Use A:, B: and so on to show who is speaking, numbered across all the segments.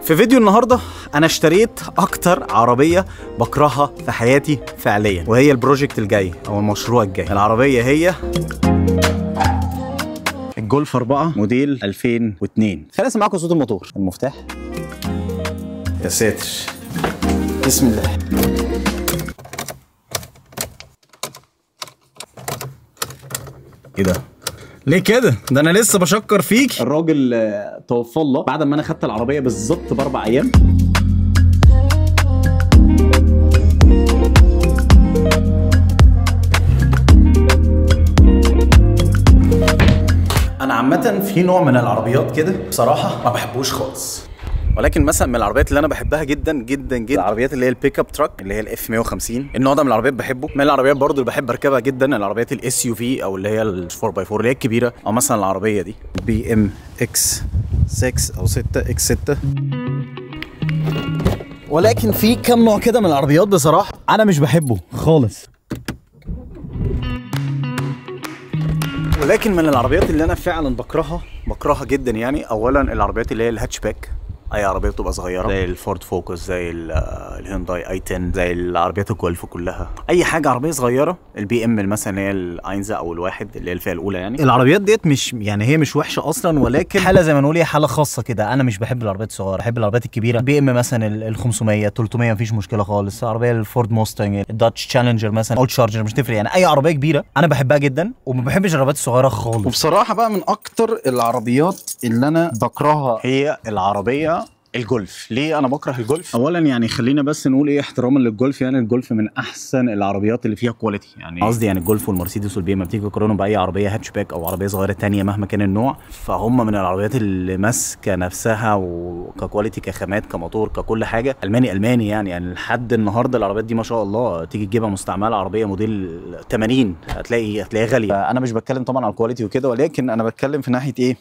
A: في فيديو النهارده انا اشتريت اكتر عربيه بكرهها في حياتي فعليا، وهي البروجكت الجاي او المشروع الجاي. العربيه هي الجولف 4 موديل 2002. خليني اسمع معاكم صوت الموتور. المفتاح، يا ساتر، بسم الله. ايه ده؟ ليه كده؟ ده انا لسه بشكر فيك. الراجل توفى الله بعد ما انا خدت العربيه بالظبط ب4 ايام. انا عامه في نوع من العربيات كده بصراحه ما بحبوش خالص، ولكن مثلا من العربيات اللي انا بحبها جدا جدا جدا العربيات اللي هي البيك اب تراك، اللي هي الاف 150. النوع ده من العربيات بحبه. من العربيات برضو اللي بحب اركبها جدا العربيات الاس يو في او اللي هي ال 4 x 4 اللي هي الكبيره، او مثلا العربيه دي بي ام اكس 6 او 6 اكس 6. ولكن في كم نوع كده من العربيات بصراحه انا مش بحبه خالص. ولكن من العربيات اللي انا فعلا بكرهها جدا يعني، اولا العربيات اللي هي الهاتشباك. اي عربيه بتبقى صغيره زي الفورد فوكس، زي الهيونداي اي 10، زي العربيات الجولف كلها. اي حاجه عربيه صغيره. البي ام مثلا اللي هي الاينزا او الواحد اللي هي الفئه الاولى يعني. العربيات ديت مش يعني هي مش وحشه اصلا، ولكن حاله زي ما نقول هي حاله خاصه كده. انا مش بحب العربيات الصغيره، بحب العربيات الكبيره. البي ام مثلا ال 500 300 مفيش مشكله خالص. العربيه الفورد موستنج، الداتش تشالنجر مثلا، اول تشارجر، مش تفرق يعني. اي عربيه كبيره انا بحبها جدا، وما بحبش العربيات الصغيره خالص. وبصراحه بقى من اكتر العربيات اللي انا بكرهها هي العربيه الجولف. ليه انا بكره الجولف؟ اولا يعني خلينا بس نقول ايه احتراما للجولف، يعني الجولف من احسن العربيات اللي فيها كواليتي. يعني قصدي يعني الجولف والمرسيدس والبي ام بتيجي تقارنهم باي عربيه هاتشباك او عربيه صغيره تانية مهما كان النوع، فهم من العربيات اللي ماسكه نفسها وككواليتي، كخامات، كموتور، ككل حاجه الماني يعني لحد النهارده العربيات دي ما شاء الله تيجي تجيبها مستعمله عربيه موديل 80 هتلاقيها غاليه. انا مش بتكلم طبعا على الكواليتي وكده، ولكن انا بتكلم في ناحيه ايه،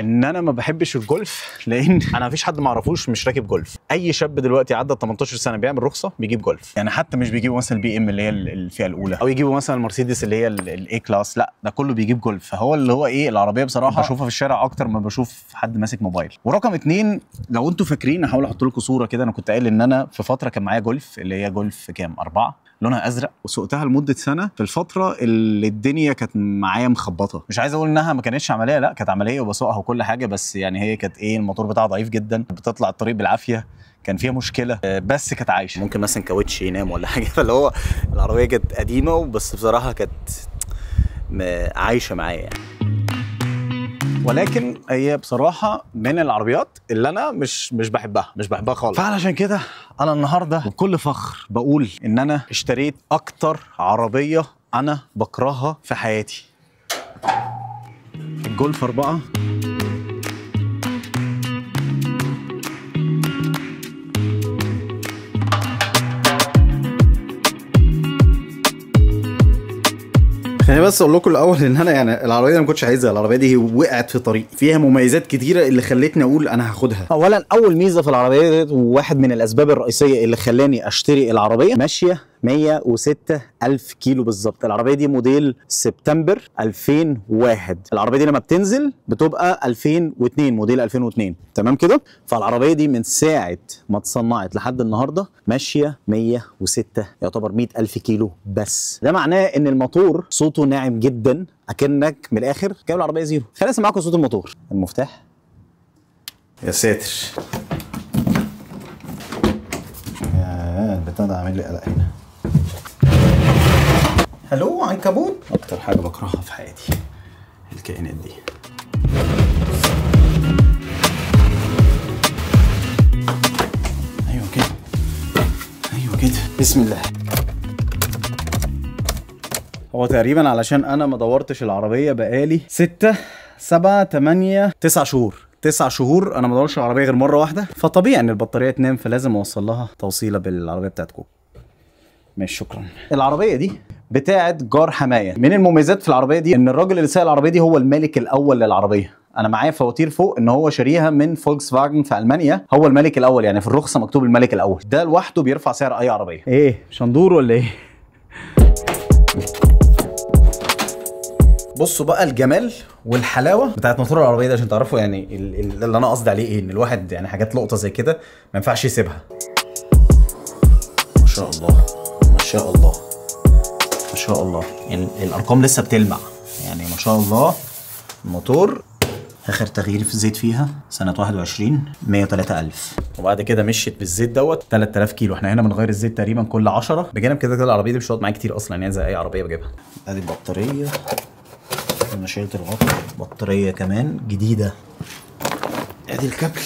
A: ان انا ما بحبش الجولف. لان انا مفيش حد ما اعرفوش مش راكب جولف. اي شاب دلوقتي عدى 18 سنه بيعمل رخصه بيجيب جولف. يعني حتى مش بيجيبوا مثلا البي ام اللي هي الفئه الاولى، او يجيبوا مثلا المرسيدس اللي هي الاي كلاس، لا ده كله بيجيب جولف. فهو اللي هو ايه العربيه بصراحه بشوفها في الشارع اكتر ما بشوف حد ماسك موبايل. ورقم 2، لو انتوا فاكرين هحاول احط لكم صوره كده، انا كنت قايل ان انا في فتره كان معايا جولف اللي هي جولف كام 4 لونها ازرق، وسوقتها لمده سنه في الفتره اللي الدنيا كانت معايا مخبطه. مش عايز اقول انها ما كانتش عمليه، لا كانت عمليه وبسوقها وكل حاجه، بس يعني هي كانت ايه الموتور بتاعها ضعيف جدا، بتطلع الطريق بالعافيه، كان فيها مشكله، بس كانت عايشه. ممكن مثلا كاوتش ينام ولا حاجه. فاللي هو العربيه كانت قديمه بس بصراحه كانت عايشه معايا يعني. ولكن هي بصراحه من العربيات اللي انا مش بحبها خالص. فعلشان كده انا النهارده بكل فخر بقول ان انا اشتريت اكتر عربيه انا بكرهها في حياتي، الجولف 4. خليني بس اقول لكم الاول ان انا يعني العربيه دي ما كنتش عايزها. العربيه دي وقعت في طريق، فيها مميزات كتيره اللي خلتني اقول انا هاخدها. اولا اول ميزه في العربيه دي، وواحد من الاسباب الرئيسيه اللي خلاني اشتري العربيه، ماشيه 106,000 كيلو بالظبط. العربيه دي موديل سبتمبر 2001. العربيه دي لما بتنزل بتبقى 2002، موديل 2002 تمام كده. فالعربيه دي من ساعه ما اتصنعت لحد النهارده ماشيه 106، يعتبر 100,000 كيلو بس. ده معناه ان الموتور صوته ناعم جدا، اكنك من الاخر جايب العربيه زيرو. خليني اسمع معاكم صوت الموتور. المفتاح، يا ساتر، يا البتاع ده عامل لي قلق هنا. هلو عنكبوت. اكتر حاجه بكرهها في حياتي الكائنات دي. ايوه كده، ايوه كده، بسم الله. هو تقريبا علشان انا ما دورتش العربيه بقالي 6 7 8 9 شهور. 9 شهور انا ما دورتش العربيه غير مره واحده، فطبيعي ان البطاريه تنام، فلازم اوصل لها توصيله بالعربيه بتاعتكم. ماشي، شكرا. العربيه دي بتاعت جار حمايه. من المميزات في العربيه دي ان الراجل اللي سايق العربيه دي هو الملك الاول للعربيه. انا معايا فواتير فوق ان هو شاريها من فولكس فاجن في المانيا، هو الملك الاول، يعني في الرخصه مكتوب الملك الاول. ده لوحده بيرفع سعر اي عربيه. ايه شندور ولا ايه؟ بصوا بقى الجمال والحلاوه بتاعت موتور العربيه ده عشان تعرفوا يعني اللي انا قصدي عليه ايه، ان الواحد يعني حاجات لقطه زي كده ما ينفعش يسيبها. ما شاء الله ما شاء الله ما شاء الله، يعني الارقام لسه بتلمع يعني ما شاء الله. الموتور اخر تغيير في الزيت فيها سنه 21 103,000، وبعد كده مشيت بالزيت دوت 3000 كيلو. احنا هنا بنغير الزيت تقريبا كل 10. بجانب كده العربيه دي مش هتقعد معايا كتير اصلا يعني، زي اي عربيه بجيبها. ادي البطاريه، انا شلت الغطا، بطاريه كمان جديده. ادي الكابل.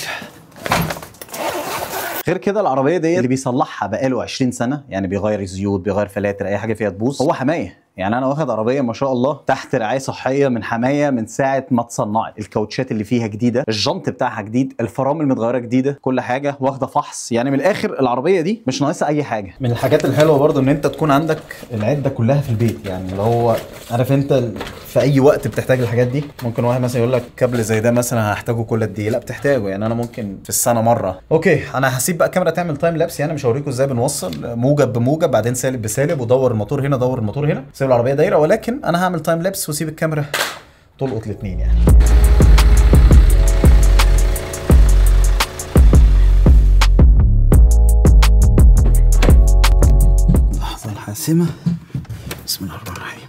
A: غير كده العربيه دي اللي بيصلحها بقاله 20 سنه، يعني بيغير الزيوت، بيغير فلاتر، اي حاجه فيها تبوظ هو حمايه. يعني انا واخد عربيه ما شاء الله تحت رعايه صحيه من حمايه من ساعه ما اتصنعت. الكاوتشات اللي فيها جديده، الجنط بتاعها جديد، الفرامل متغيره جديده، كل حاجه واخده فحص. يعني من الاخر العربيه دي مش ناقصها اي حاجه. من الحاجات الحلوه برضو ان انت تكون عندك العده كلها في البيت، يعني اللي هو عارف انت في اي وقت بتحتاج الحاجات دي. ممكن واحد مثلا يقول لك كابل زي ده مثلا هحتاجه كل قد ايه؟ لا بتحتاجه، يعني انا ممكن في السنه مره. اوكي انا هسيب بقى الكاميرا تعمل تايم لابس، يعني مش هوريكم ازاي بنوصل موجب بموجب بعدين سالب بسالب، ودور الموتور هنا دور الموتور هنا، سيب العربيه دايره. ولكن انا هعمل تايم لابس واسيب الكاميرا تلقط الاثنين يعني. اللحظه الحاسمه. بسم الله الرحمن الرحيم.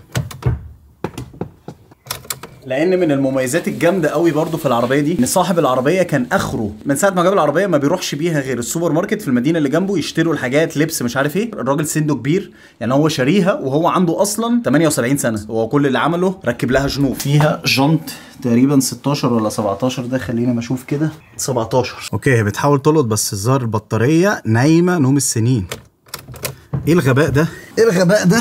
A: لان من المميزات الجامده قوي برضو في العربيه دي ان صاحب العربيه كان اخره من ساعه ما جاب العربيه ما بيروحش بيها غير السوبر ماركت في المدينه اللي جنبه يشتروا الحاجات، لبس مش عارف ايه. الراجل سنه كبير، يعني هو شاريها وهو عنده اصلا 78 سنه. هو كل اللي عمله ركب لها جنوب. فيها جنط تقريبا 16 ولا 17 ده، خلينا ما اشوف كده. 17. اوكي هي بتحاول تلقط بس الظاهر البطاريه نايمه نوم السنين. ايه الغباء ده؟ ايه الغباء ده؟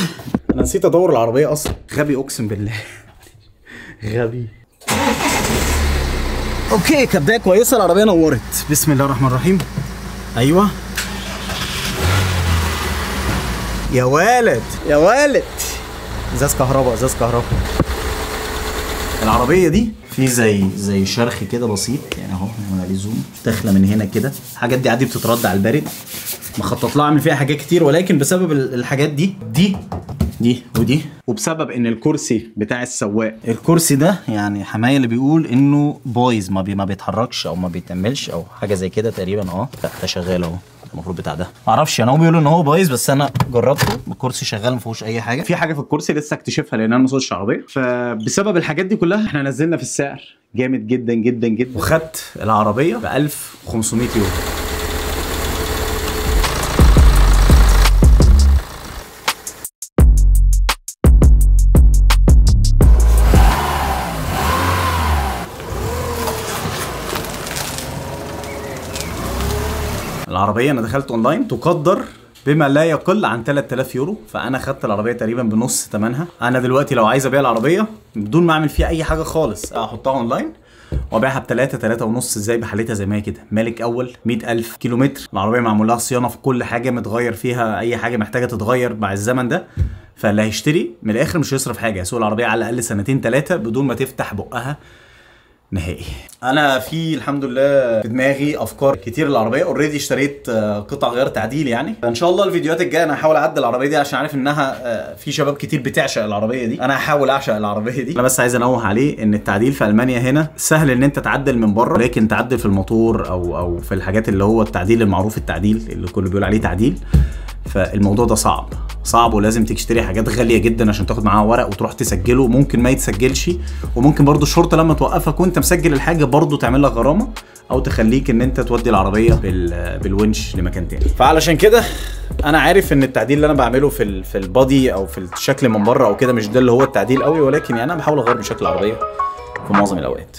A: انا نسيت ادور العربيه اصلا. غبي اقسم بالله. غبي. اوكي كبدايه كويسه، العربيه نورت. بسم الله الرحمن الرحيم. ايوه يا والد يا والد. ازاز كهرباء ازاز كهرباء. العربيه دي في زي شرخ كده بسيط يعني اهو، عليه زوم داخله من هنا كده. الحاجات دي عادي بتترد على البارد، مخطط لها اعمل فيها حاجات كتير، ولكن بسبب الحاجات دي ودي، وبسبب ان الكرسي بتاع السواق، الكرسي ده يعني حمايه اللي بيقول انه بايظ ما بيتحركش او ما بيتعملش او حاجه زي كده تقريبا. لا ده شغال اهو، المفروض بتاع ده معرفش يعني، هم بيقولوا ان هو بايظ بس انا جربته الكرسي شغال ما فيهوش اي حاجه. في حاجه في الكرسي لسه اكتشفها لان انا ما سوقتش عربيه، فبسبب الحاجات دي كلها احنا نزلنا في السعر جامد جدا جدا جدا، وخدت العربيه ب 1500 يورو. العربيه انا دخلت اونلاين تقدر بما لا يقل عن 3000 يورو، فانا خدت العربيه تقريبا بنص ثمنها. انا دلوقتي لو عايز ابيع العربيه بدون ما اعمل فيها اي حاجه خالص، احطها اونلاين وابيعها ب 3.5 ازاي بحالتها زي ما هي كده. مالك اول 100,000 كيلومتر، العربيه معمول لها صيانه في كل حاجه، متغير فيها اي حاجه محتاجه تتغير مع الزمن ده. فاللي هيشتري من الاخر مش هيصرف حاجه، يسوق العربيه على الاقل 2-3 سنين بدون ما تفتح بقها نهائي. انا في الحمد لله في دماغي افكار كتير للعربيه. اوريدي اشتريت قطع غيار تعديل يعني. فان شاء الله الفيديوهات الجايه انا هحاول اعدل العربيه دي عشان عارف انها في شباب كتير بتعشق العربيه دي. انا هحاول اعشق العربيه دي. انا بس عايز انوه عليه ان التعديل في المانيا هنا سهل ان انت تعدل من بره، لكن تعدل في الموتور او في الحاجات اللي هو التعديل المعروف، التعديل اللي كله بيقول عليه تعديل، فالموضوع ده صعب ولازم تشتري حاجات غاليه جدا عشان تاخد معاها ورق وتروح تسجله. ممكن ما يتسجلش، وممكن برضو الشرطه لما توقفك وانت مسجل الحاجه برضو تعمل لك غرامه او تخليك ان انت تودي العربيه بالونش لمكان تاني. فعلشان كده انا عارف ان التعديل اللي انا بعمله في البادي او في الشكل من بره او كده مش ده اللي هو التعديل قوي، ولكن يعني انا بحاول اغير من شكل العربيه في معظم الاوقات.